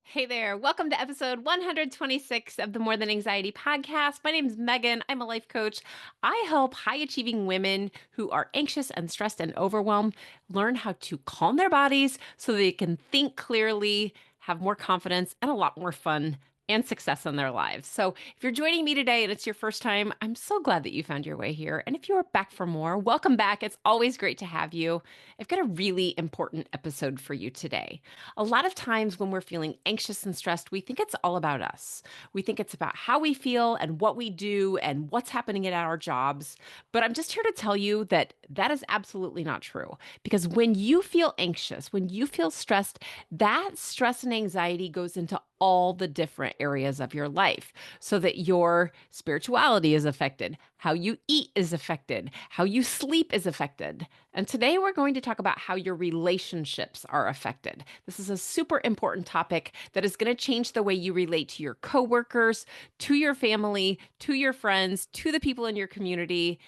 Hey there. Welcome to episode 126 of the More Than Anxiety podcast. My name is Megan. I'm a life coach. I help high achieving women who are anxious and stressed and overwhelmed learn how to calm their bodies so they can think clearly, have more confidence, and a lot more fun and success in their lives. So, if you're joining me today and it's your first time, I'm so glad that you found your way here. And if you are back for more, welcome back. It's always great to have you. I've got a really important episode for you today. A lot of times when we're feeling anxious and stressed, we think it's all about us. We think it's about how we feel and what we do and what's happening at our jobs. But I'm just here to tell you that that is absolutely not true. Because when you feel anxious, when you feel stressed, that stress and anxiety goes into all the different areas of your life so that your spirituality is affected, how you eat is affected, how you sleep is affected. And today we're going to talk about how your relationships are affected. This is a super important topic that is going to change the way you relate to your coworkers, to your family, to your friends, to the people in your community.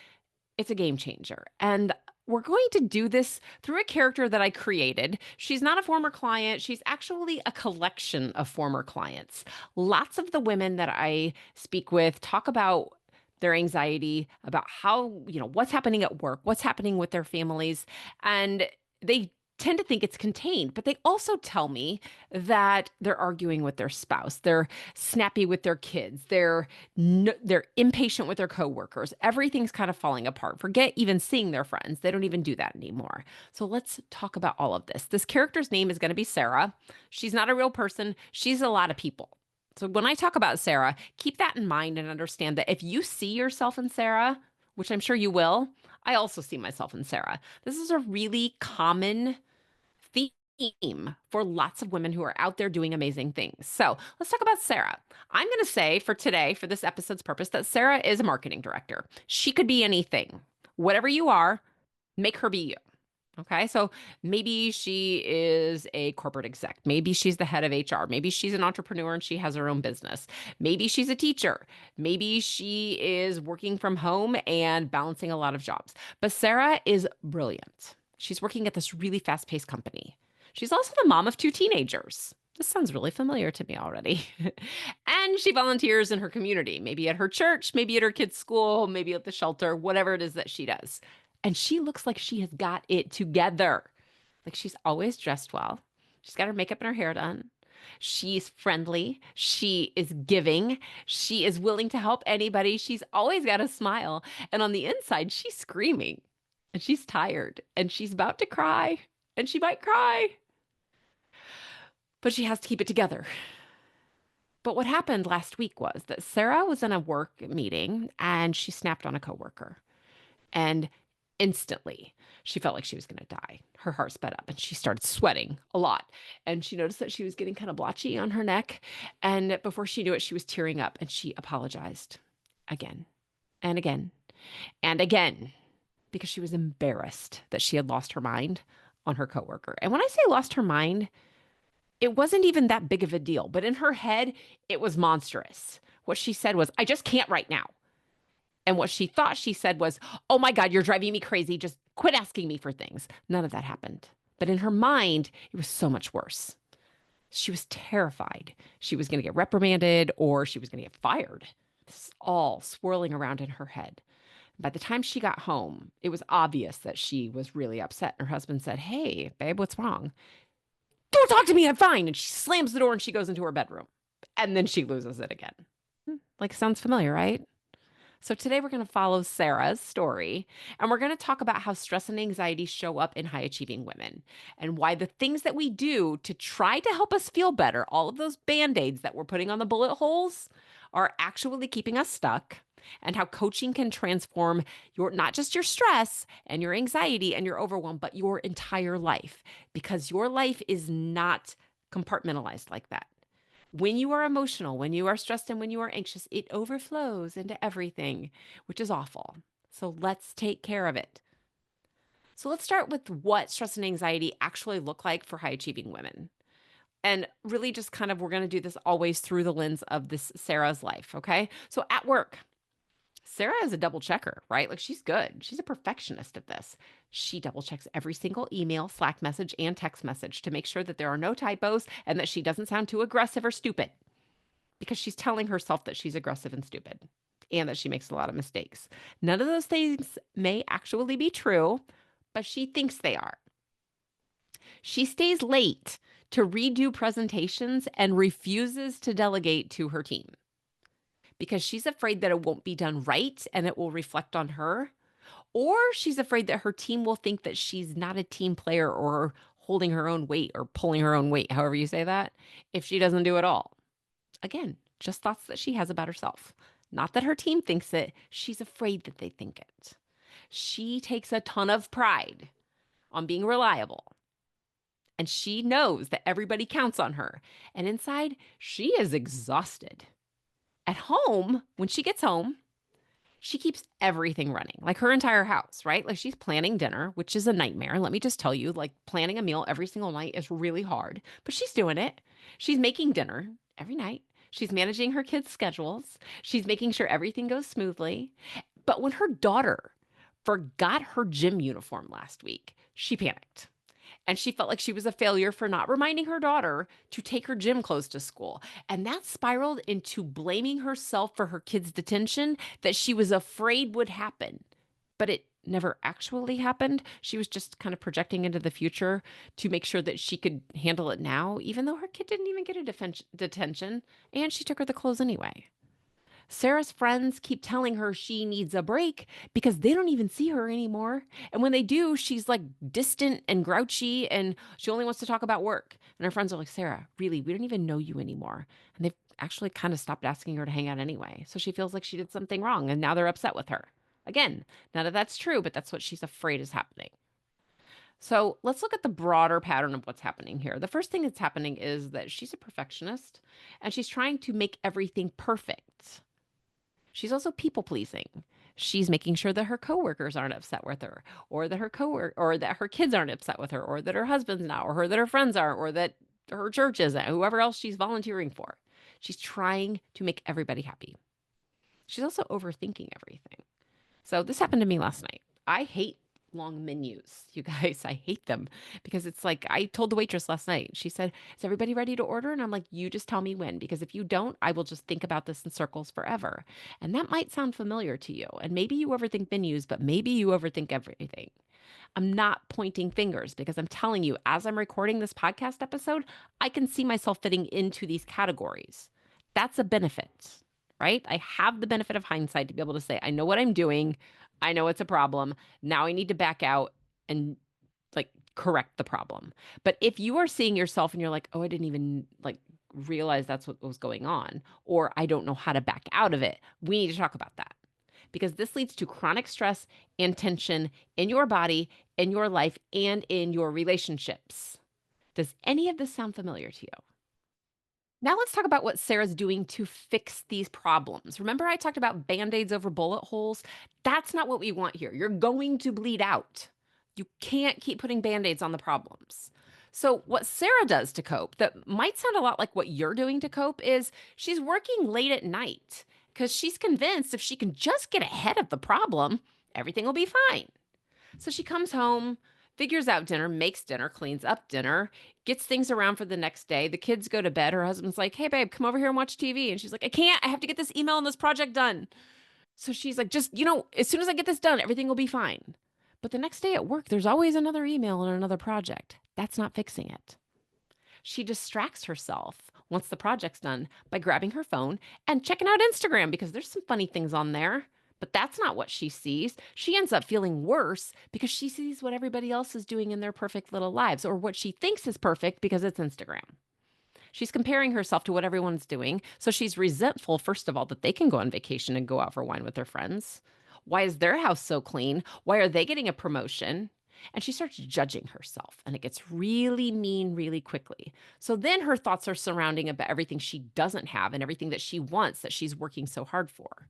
It's a game changer. And we're going to do this through a character that I created. She's not a former client. She's actually a collection of former clients. Lots of the women that I speak with talk about their anxiety, about how, what's happening at work, what's happening with their families. And they tend to think it's contained, but they also tell me that they're arguing with their spouse, they're snappy with their kids, they're impatient with their coworkers. Everything's kind of falling apart. Forget even seeing their friends. They don't even do that anymore. So let's talk about all of this. This character's name is going to be Sarah. She's not a real person. She's a lot of people. So when I talk about Sarah, keep that in mind and understand that if you see yourself in Sarah, which I'm sure you will, I also see myself in Sarah. This is a really common theme for lots of women who are out there doing amazing things. So let's talk about Sarah. I'm going to say for today, for this episode's purpose, that Sarah is a marketing director. She could be anything. Whatever you are, make her be you. Okay, so maybe she is a corporate exec. Maybe she's the head of HR. Maybe she's an entrepreneur and she has her own business. Maybe she's a teacher. Maybe she is working from home and balancing a lot of jobs. But Sarah is brilliant. She's working at this really fast paced company. She's also the mom of two teenagers. This sounds really familiar to me already. And she volunteers in her community, maybe at her church, maybe at her kids' school, maybe at the shelter, whatever it is that she does. And she looks like she has got it together. Like she's always dressed well. She's got her makeup and her hair done. She's friendly. She is giving. She is willing to help anybody. She's always got a smile. And on the inside, she's screaming and she's tired and she's about to cry and she might cry, but she has to keep it together. But what happened last week was that Sarah was in a work meeting and she snapped on a coworker. And instantly, she felt like she was going to die. Her heart sped up and she started sweating a lot. And she noticed that she was getting kind of blotchy on her neck. And before she knew it, she was tearing up and she apologized again and again and again because she was embarrassed that she had lost her mind on her coworker. And when I say lost her mind, it wasn't even that big of a deal, but in her head, it was monstrous. What she said was, I just can't right now. And what she thought she said was, oh my God, you're driving me crazy. Just quit asking me for things. None of that happened. But in her mind, it was so much worse. She was terrified. She was going to get reprimanded or she was going to get fired. This is all swirling around in her head. By the time she got home, it was obvious that she was really upset. Her husband said, hey, babe, what's wrong? Don't talk to me. I'm fine. And she slams the door and she goes into her bedroom. And then she loses it again. Like, sounds familiar, right? So today we're going to follow Sarah's story and we're going to talk about how stress and anxiety show up in high achieving women and why the things that we do to try to help us feel better, all of those band-aids that we're putting on the bullet holes are actually keeping us stuck, and how coaching can transform your not just your stress and your anxiety and your overwhelm, but your entire life, because your life is not compartmentalized like that. When you are emotional, when you are stressed, and when you are anxious, it overflows into everything, which is awful. So let's take care of it. So let's start with what stress and anxiety actually look like for high achieving women. And really just kind of, we're going to do this always through the lens of this Sarah's life. Okay. So at work, Sarah is a double checker, right? Like she's good. She's a perfectionist at this. She double checks every single email, Slack message, and text message to make sure that there are no typos and that she doesn't sound too aggressive or stupid because she's telling herself that she's aggressive and stupid and that she makes a lot of mistakes. None of those things may actually be true, but she thinks they are. She stays late to redo presentations and refuses to delegate to her team because she's afraid that it won't be done right and it will reflect on her. Or she's afraid that her team will think that she's not a team player or holding her own weight or pulling her own weight, however you say that, if she doesn't do it all. Again, just thoughts that she has about herself. Not that her team thinks it, she's afraid that they think it. She takes a ton of pride on being reliable. And she knows that everybody counts on her. And inside, she is exhausted. At home, when she gets home, she keeps everything running, like her entire house, right? Like she's planning dinner, which is a nightmare. Let me just tell you, like planning a meal every single night is really hard, but she's doing it. She's making dinner every night. She's managing her kids' schedules. She's making sure everything goes smoothly. But when her daughter forgot her gym uniform last week, she panicked. And she felt like she was a failure for not reminding her daughter to take her gym clothes to school. And that spiraled into blaming herself for her kids' detention that she was afraid would happen. But it never actually happened. She was just kind of projecting into the future to make sure that she could handle it now, even though her kid didn't even get a detention and she took her the clothes anyway. Sarah's friends keep telling her she needs a break because they don't even see her anymore. And when they do, she's like distant and grouchy and she only wants to talk about work. And her friends are like, Sarah, really, we don't even know you anymore. And they've actually kind of stopped asking her to hang out anyway. So she feels like she did something wrong and now they're upset with her. Again, none of that's true, but that's what she's afraid is happening. So let's look at the broader pattern of what's happening here. The first thing that's happening is that she's a perfectionist and she's trying to make everything perfect. She's also people pleasing. She's making sure that her coworkers aren't upset with her, or that or that her kids aren't upset with her, or that her husband's not, or that her friends aren't, or that her church isn't, whoever else she's volunteering for. She's trying to make everybody happy. She's also overthinking everything. So this happened to me last night. I hate long menus, you guys. I hate them because it's like I told the waitress last night. She said, "Is everybody ready to order?" And I'm like, "You just tell me when, because if you don't, I will just think about this in circles forever." And that might sound familiar to you. And maybe you overthink menus, but maybe you overthink everything. I'm not pointing fingers because I'm telling you, as I'm recording this podcast episode, I can see myself fitting into these categories. That's a benefit, right? I have the benefit of hindsight to be able to say, I know what I'm doing. I know it's a problem. Now I need to back out and like correct the problem. But if you are seeing yourself and you're like, oh, I didn't even like realize that's what was going on, or I don't know how to back out of it, we need to talk about that because this leads to chronic stress and tension in your body, in your life, and in your relationships. Does any of this sound familiar to you? Now let's talk about what Sarah's doing to fix these problems. Remember, I talked about band aids over bullet holes? That's not what we want here. You're going to bleed out. You can't keep putting band aids on the problems. So, what Sarah does to cope that might sound a lot like what you're doing to cope is she's working late at night because she's convinced if she can just get ahead of the problem, everything will be fine. So she comes home, figures out dinner, makes dinner, cleans up dinner, gets things around for the next day. The kids go to bed. Her husband's like, hey, babe, come over here and watch TV. And she's like, I can't. I have to get this email and this project done. So she's like, just, as soon as I get this done, everything will be fine. But the next day at work, there's always another email and another project. That's not fixing it. She distracts herself once the project's done by grabbing her phone and checking out Instagram because there's some funny things on there. But that's not what she sees. She ends up feeling worse because she sees what everybody else is doing in their perfect little lives or what she thinks is perfect because it's Instagram. She's comparing herself to what everyone's doing. So she's resentful, first of all, that they can go on vacation and go out for wine with their friends. Why is their house so clean? Why are they getting a promotion? And she starts judging herself, and it gets really mean really quickly. So then her thoughts are surrounding about everything she doesn't have and everything that she wants that she's working so hard for.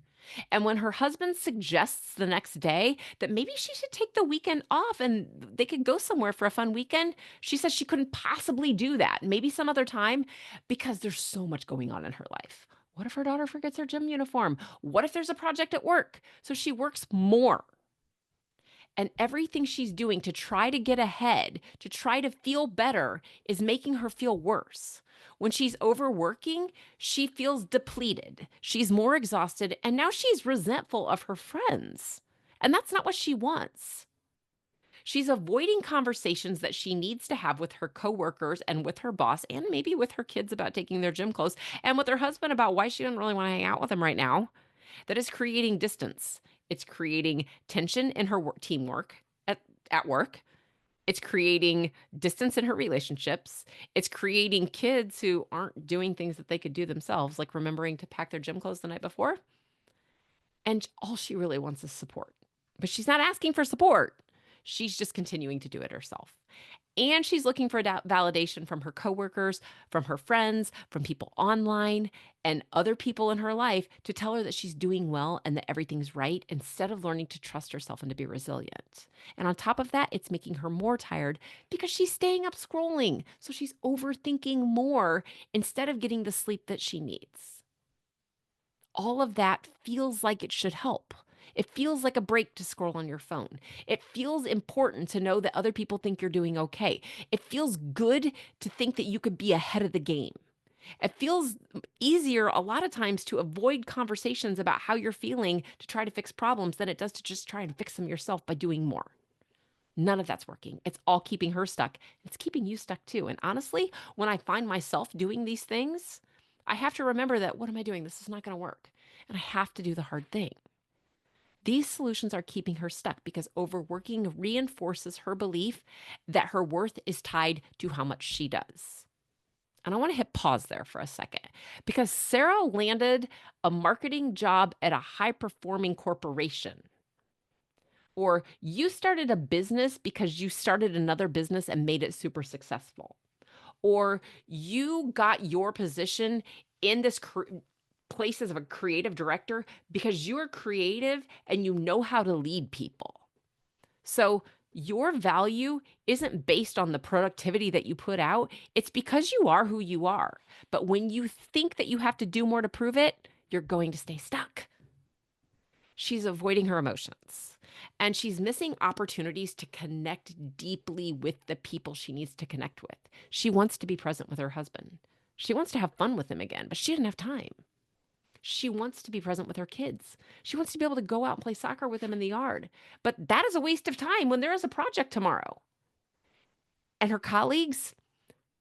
And when her husband suggests the next day that maybe she should take the weekend off and they could go somewhere for a fun weekend, she says she couldn't possibly do that. Maybe some other time because there's so much going on in her life. What if her daughter forgets her gym uniform? What if there's a project at work? So she works more. And everything she's doing to try to get ahead, to try to feel better, is making her feel worse. When she's overworking, she feels depleted. She's more exhausted, and now she's resentful of her friends. And that's not what she wants. She's avoiding conversations that she needs to have with her coworkers and with her boss, and maybe with her kids about taking their gym clothes, and with her husband about why she doesn't really want to hang out with him right now. That is creating distance. It's creating tension in her teamwork at work. It's creating distance in her relationships. It's creating kids who aren't doing things that they could do themselves, like remembering to pack their gym clothes the night before. And all she really wants is support. But she's not asking for support. She's just continuing to do it herself. And she's looking for validation from her coworkers, from her friends, from people online, and other people in her life to tell her that she's doing well and that everything's right, instead of learning to trust herself and to be resilient. And on top of that, it's making her more tired because she's staying up scrolling. So she's overthinking more instead of getting the sleep that she needs. All of that feels like it should help. It feels like a break to scroll on your phone. It feels important to know that other people think you're doing okay. It feels good to think that you could be ahead of the game. It feels easier a lot of times to avoid conversations about how you're feeling to try to fix problems than it does to just try and fix them yourself by doing more. None of that's working. It's all keeping her stuck. It's keeping you stuck too. And honestly, when I find myself doing these things, I have to remember that, what am I doing? This is not going to work. And I have to do the hard thing. These solutions are keeping her stuck because overworking reinforces her belief that her worth is tied to how much she does. And I want to hit pause there for a second because Sarah landed a marketing job at a high performing corporation. Or you started a business because you started another business and made it super successful. Or you got your position in this place as a creative director because you're creative and you know how to lead people. So your value isn't based on the productivity that you put out. It's because you are who you are. But when you think that you have to do more to prove it, you're going to stay stuck. She's avoiding her emotions and she's missing opportunities to connect deeply with the people she needs to connect with. She wants to be present with her husband. She wants to have fun with him again, but she doesn't have time. She wants to be present with her kids. She wants to be able to go out and play soccer with them in the yard. But that is a waste of time when there is a project tomorrow. And her colleagues,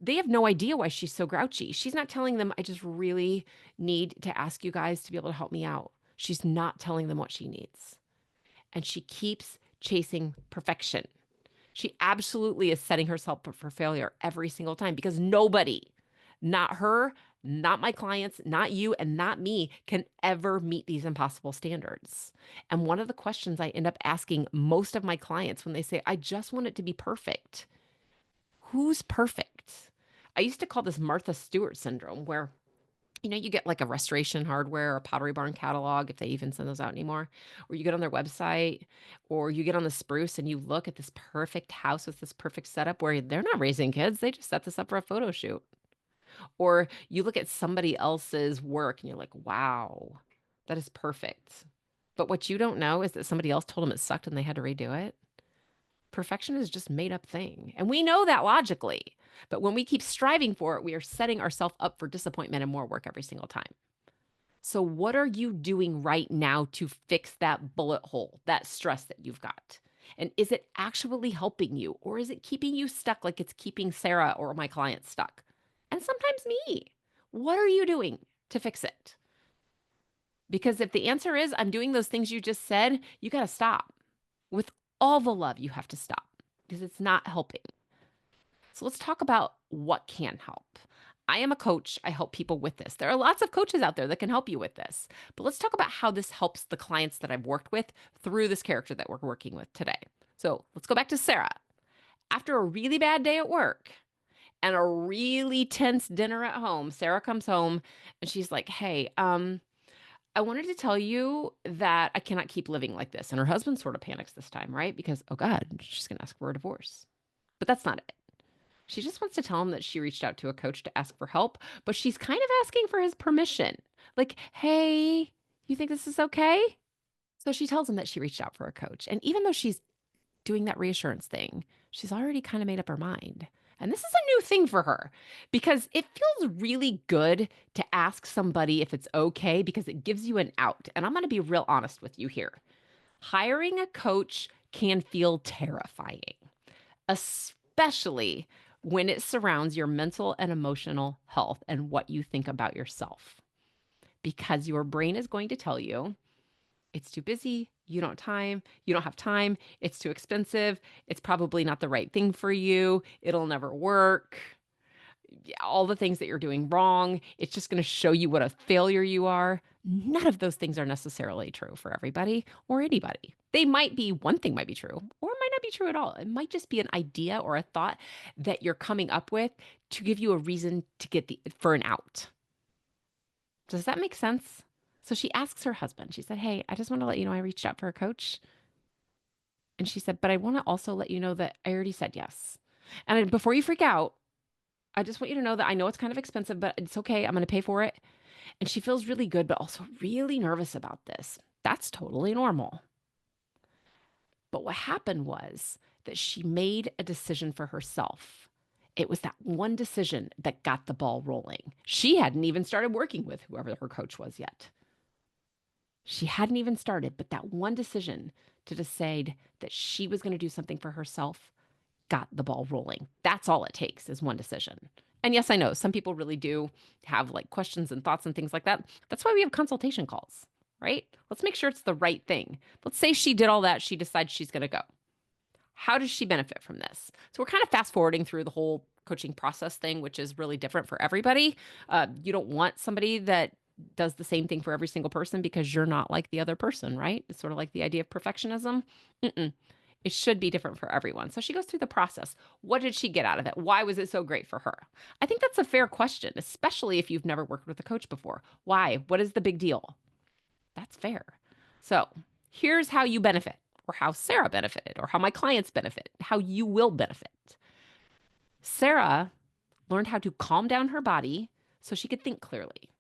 they have no idea why she's so grouchy. She's not telling them, I just really need to ask you guys to be able to help me out. She's not telling them what she needs. And she keeps chasing perfection. She absolutely is setting herself up for failure every single time because nobody, not her, not my clients, not you, and not me, can ever meet these impossible standards. And one of the questions I end up asking most of my clients when they say, I just want it to be perfect. Who's perfect? I used to call this Martha Stewart syndrome, where you get like a Restoration Hardware or Pottery Barn catalog, if they even send those out anymore, or you get on their website, or you get on the Spruce and you look at this perfect house with this perfect setup where they're not raising kids. They just set this up for a photo shoot. Or you look at somebody else's work and you're like, wow, that is perfect. But what you don't know is that somebody else told them it sucked and they had to redo it. Perfection is just made up thing. And we know that logically. But when we keep striving for it, we are setting ourselves up for disappointment and more work every single time. So, what are you doing right now to fix that bullet hole, that stress that you've got? And is it actually helping you, or is it keeping you stuck like it's keeping Sarah or my clients stuck? And sometimes me. What are you doing to fix it? Because if the answer is I'm doing those things you just said, you got to stop. With all the love, you have to stop because it's not helping. So let's talk about what can help. I am a coach. I help people with this. There are lots of coaches out there that can help you with this. But let's talk about how this helps the clients that I've worked with through this character that we're working with today. So let's go back to Sarah. After a really bad day at work and a really tense dinner at home, Sarah comes home and she's like, hey, I wanted to tell you that I cannot keep living like this. And her husband sort of panics this time, right? Because, oh God, she's going to ask for a divorce. But that's not it. She just wants to tell him that she reached out to a coach to ask for help, but she's kind of asking for his permission. Like, hey, you think this is okay? So she tells him that she reached out for a coach. And even though she's doing that reassurance thing, she's already kind of made up her mind. And this is a new thing for her because it feels really good to ask somebody if it's okay because it gives you an out. And I'm going to be real honest with you here. Hiring a coach can feel terrifying, especially when it surrounds your mental and emotional health and what you think about yourself. Because your brain is going to tell you it's too busy, you don't have time, it's too expensive, it's probably not the right thing for you, it'll never work. Yeah, all the things that you're doing wrong, it's just going to show you what a failure you are. None of those things are necessarily true for everybody or anybody. They might be, one thing might be true, or it might not be true at all. It might just be an idea or a thought that you're coming up with to give you a reason to get for an out. Does that make sense? So she asks her husband, she said, "Hey, I just want to let you know I reached out for a coach." And she said, "But I want to also let you know that I already said yes. And before you freak out, I just want you to know that I know it's kind of expensive, but it's okay. I'm going to pay for it." And she feels really good, but also really nervous about this. That's totally normal. But what happened was that she made a decision for herself. It was that one decision that got the ball rolling. She hadn't even started working with whoever her coach was yet. She hadn't even started, but that one decision to decide that she was going to do something for herself got the ball rolling. That's all it takes is one decision. And yes, I know some people really do have like questions and thoughts and things like that. That's why we have consultation calls, right? Let's make sure it's the right thing. Let's say she did all that. She decides she's going to go. How does she benefit from this? So we're kind of fast forwarding through the whole coaching process thing, which is really different for everybody. You don't want somebody that does the same thing for every single person because you're not like the other person, right? It's sort of like the idea of perfectionism. Mm-mm. It should be different for everyone. So she goes through the process. What did she get out of it? Why was it so great for her? I think that's a fair question, especially if you've never worked with a coach before. Why? What is the big deal? That's fair. So here's how you benefit, or how Sarah benefited, or how my clients benefit, how you will benefit. Sarah learned how to calm down her body so she could think clearly.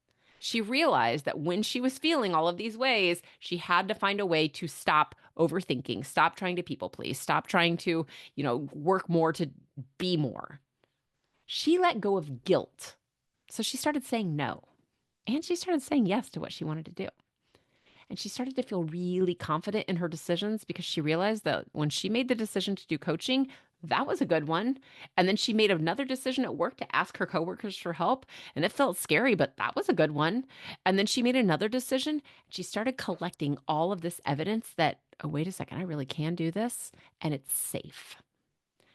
She realized that when she was feeling all of these ways, she had to find a way to stop overthinking, stop trying to people please, stop trying to, work more to be more. She let go of guilt. So she started saying no. And she started saying yes to what she wanted to do. And she started to feel really confident in her decisions because she realized that when she made the decision to do coaching, that was a good one. And then she made another decision at work to ask her coworkers for help. And it felt scary, but that was a good one. And then she made another decision. She started collecting all of this evidence that, oh, wait a second, I really can do this. And it's safe.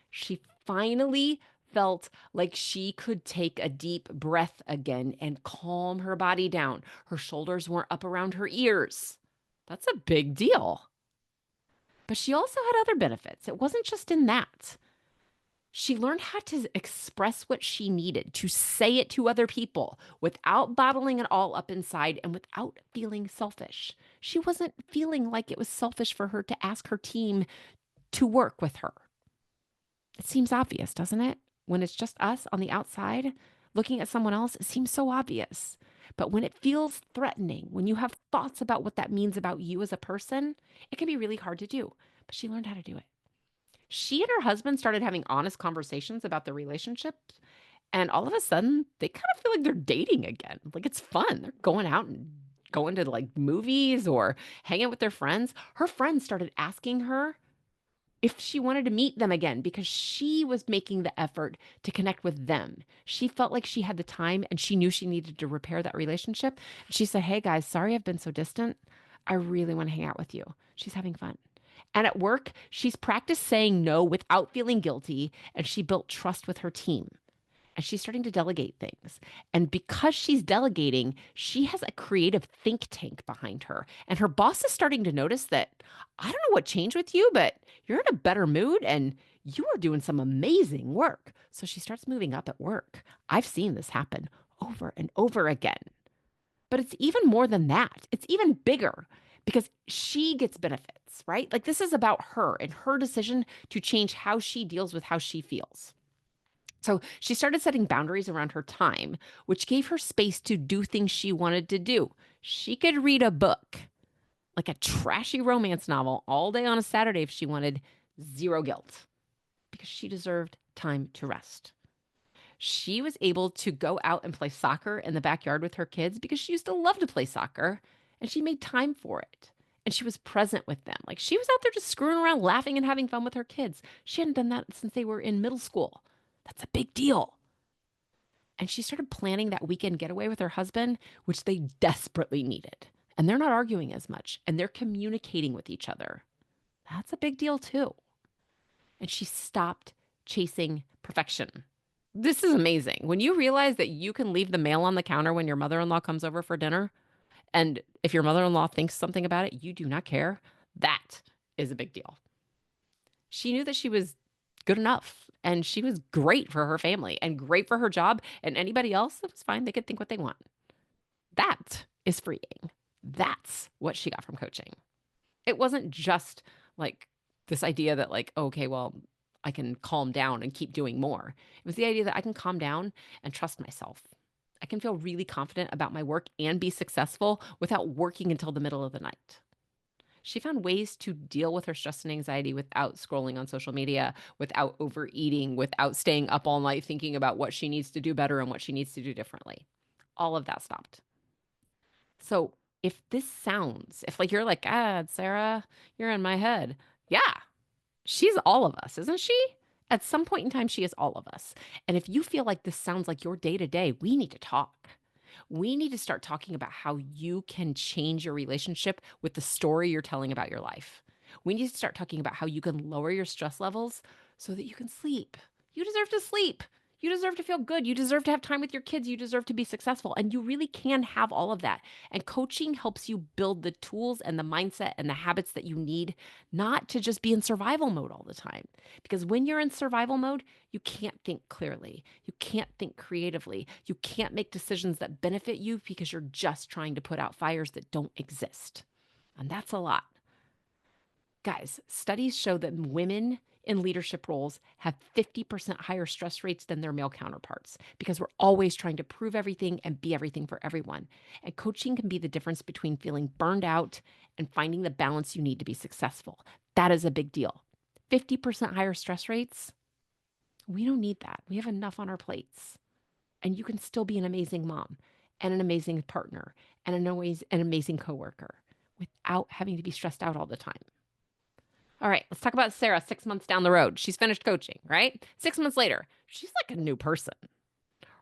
She finally felt like she could take a deep breath again and calm her body down. Her shoulders weren't up around her ears. That's a big deal. But she also had other benefits. It wasn't just in that. She learned how to express what she needed, to say it to other people without bottling it all up inside and without feeling selfish. She wasn't feeling like it was selfish for her to ask her team to work with her. It seems obvious, doesn't it? When it's just us on the outside looking at someone else, it seems so obvious. But when it feels threatening, when you have thoughts about what that means about you as a person, it can be really hard to do. But she learned how to do it. She and her husband started having honest conversations about their relationship. And all of a sudden, they kind of feel like they're dating again. Like it's fun. They're going out and going to like movies or hanging out with their friends. Her friends started asking her if she wanted to meet them again because she was making the effort to connect with them. She felt like she had the time and she knew she needed to repair that relationship. She said, "Hey guys, sorry I've been so distant. I really want to hang out with you." She's having fun. And at work, she's practiced saying no without feeling guilty, and she built trust with her team. And she's starting to delegate things. And because she's delegating, she has a creative think tank behind her. And her boss is starting to notice that, I don't know what changed with you, but you're in a better mood and you are doing some amazing work. So she starts moving up at work. I've seen this happen over and over again. But it's even more than that. It's even bigger because she gets benefits, right? Like this is about her and her decision to change how she deals with how she feels. So she started setting boundaries around her time, which gave her space to do things she wanted to do. She could read a book, like a trashy romance novel, all day on a Saturday if she wanted, zero guilt, because she deserved time to rest. She was able to go out and play soccer in the backyard with her kids because she used to love to play soccer and she made time for it. And she was present with them. Like she was out there just screwing around, laughing and having fun with her kids. She hadn't done that since they were in middle school. That's a big deal. And she started planning that weekend getaway with her husband, which they desperately needed. And they're not arguing as much and they're communicating with each other. That's a big deal too. And she stopped chasing perfection. This is amazing. When you realize that you can leave the mail on the counter when your mother in law comes over for dinner, and if your mother in law thinks something about it, you do not care, that is a big deal. She knew that she was good enough and she was great for her family and great for her job, and anybody else, that was fine. They could think what they want. That is freeing. That's what she got from coaching. It wasn't just like this idea that, like, okay, well, I can calm down and keep doing more. It was the idea that I can calm down and trust myself. I can feel really confident about my work and be successful without working until the middle of the night. She found ways to deal with her stress and anxiety without scrolling on social media, without overeating, without staying up all night thinking about what she needs to do better and what she needs to do differently. All of that stopped. So if like you're like, Sarah, you're in my head. Yeah, she's all of us, isn't she? At some point in time, she is all of us. And if you feel like this sounds like your day to day, we need to talk. We need to start talking about how you can change your relationship with the story you're telling about your life. We need to start talking about how you can lower your stress levels so that you can sleep. You deserve to sleep. You deserve to feel good. You deserve to have time with your kids. You deserve to be successful. And you really can have all of that. And coaching helps you build the tools and the mindset and the habits that you need, not to just be in survival mode all the time. Because when you're in survival mode, you can't think clearly. You can't think creatively. You can't make decisions that benefit you because you're just trying to put out fires that don't exist. And that's a lot. Guys, studies show that women in leadership roles have 50% higher stress rates than their male counterparts because we're always trying to prove everything and be everything for everyone. And coaching can be the difference between feeling burned out and finding the balance you need to be successful. That is a big deal. 50% higher stress rates, we don't need that. We have enough on our plates. And you can still be an amazing mom and an amazing partner and an amazing coworker without having to be stressed out all the time. All right, let's talk about Sarah 6 months down the road. She's finished coaching, right? 6 months later, she's like a new person.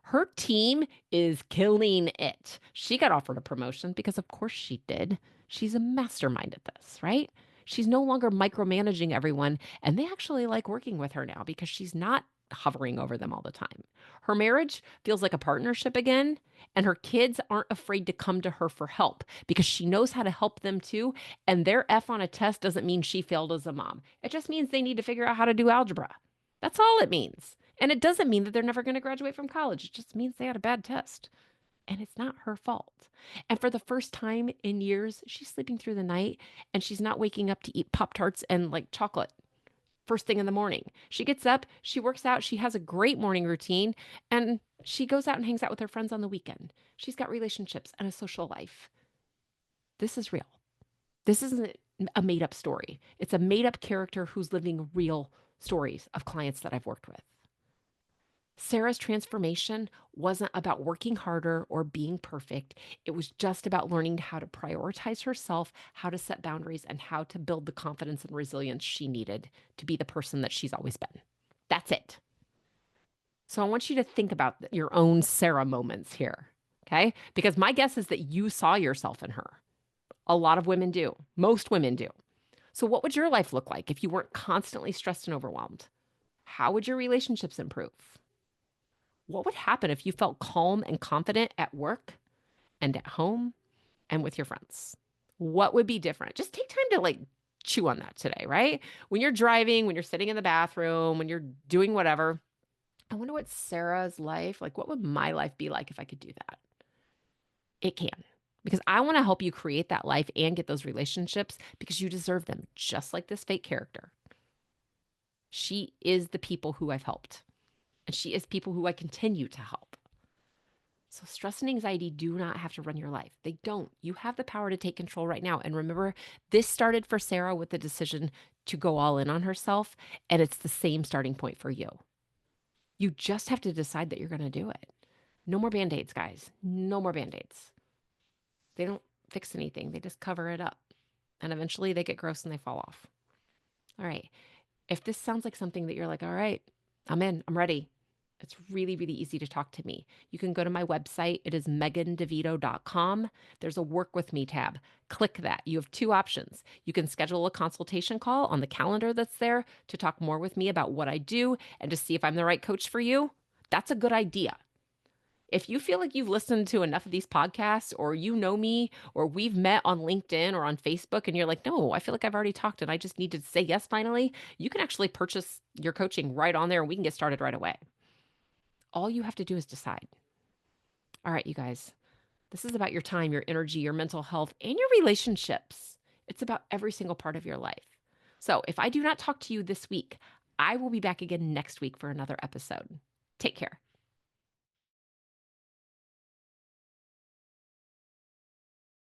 Her team is killing it. She got offered a promotion because, of course, she did. She's a mastermind at this, right? She's no longer micromanaging everyone, and they actually like working with her now because she's not hovering over them all the time. Her marriage feels like a partnership again, and her kids aren't afraid to come to her for help because she knows how to help them too. And their F on a test doesn't mean she failed as a mom. It just means they need to figure out how to do algebra. That's all it means. And it doesn't mean that they're never going to graduate from college. It just means they had a bad test. And it's not her fault. And for the first time in years, she's sleeping through the night and she's not waking up to eat Pop Tarts and like chocolate first thing in the morning. She gets up, she works out, she has a great morning routine, and she goes out and hangs out with her friends on the weekend. She's got relationships and a social life. This is real. This isn't a made up story. It's a made up character who's living real stories of clients that I've worked with. Sarah's transformation wasn't about working harder or being perfect. It was just about learning how to prioritize herself, how to set boundaries, and how to build the confidence and resilience she needed to be the person that she's always been. That's it. So I want you to think about your own Sarah moments here, okay? Because my guess is that you saw yourself in her. A lot of women do. Most women do. So what would your life look like if you weren't constantly stressed and overwhelmed? How would your relationships improve? What would happen if you felt calm and confident at work and at home and with your friends? What would be different? Just take time to like chew on that today, right? When you're driving, when you're sitting in the bathroom, when you're doing whatever, I wonder what Sarah's life, like what would my life be like if I could do that? It can. Because I want to help you create that life and get those relationships because you deserve them, just like this fake character. She is the people who I've helped. And and she is people who I continue to help. So, stress and anxiety do not have to run your life. They don't. You have the power to take control right now. And remember, this started for Sarah with the decision to go all in on herself, and it's the same starting point for you. You just have to decide that you're going to do it. No more band aids, guys. No more band aids. They don't fix anything, they just cover it up. And eventually they get gross and they fall off. All right. If this sounds like something that you're like, all right, I'm in, I'm ready. It's really, really easy to talk to me. You can go to my website. It is megandevito.com. There's a work with me tab. Click that. You have two options. You can schedule a consultation call on the calendar that's there to talk more with me about what I do and to see if I'm the right coach for you. That's a good idea. If you feel like you've listened to enough of these podcasts, or you know me, or we've met on LinkedIn or on Facebook, and you're like, no, I feel like I've already talked and I just need to say yes finally, you can actually purchase your coaching right on there and we can get started right away. All you have to do is decide. All right, you guys, this is about your time, your energy, your mental health, and your relationships. It's about every single part of your life. So if I do not talk to you this week, I will be back again next week for another episode. Take care.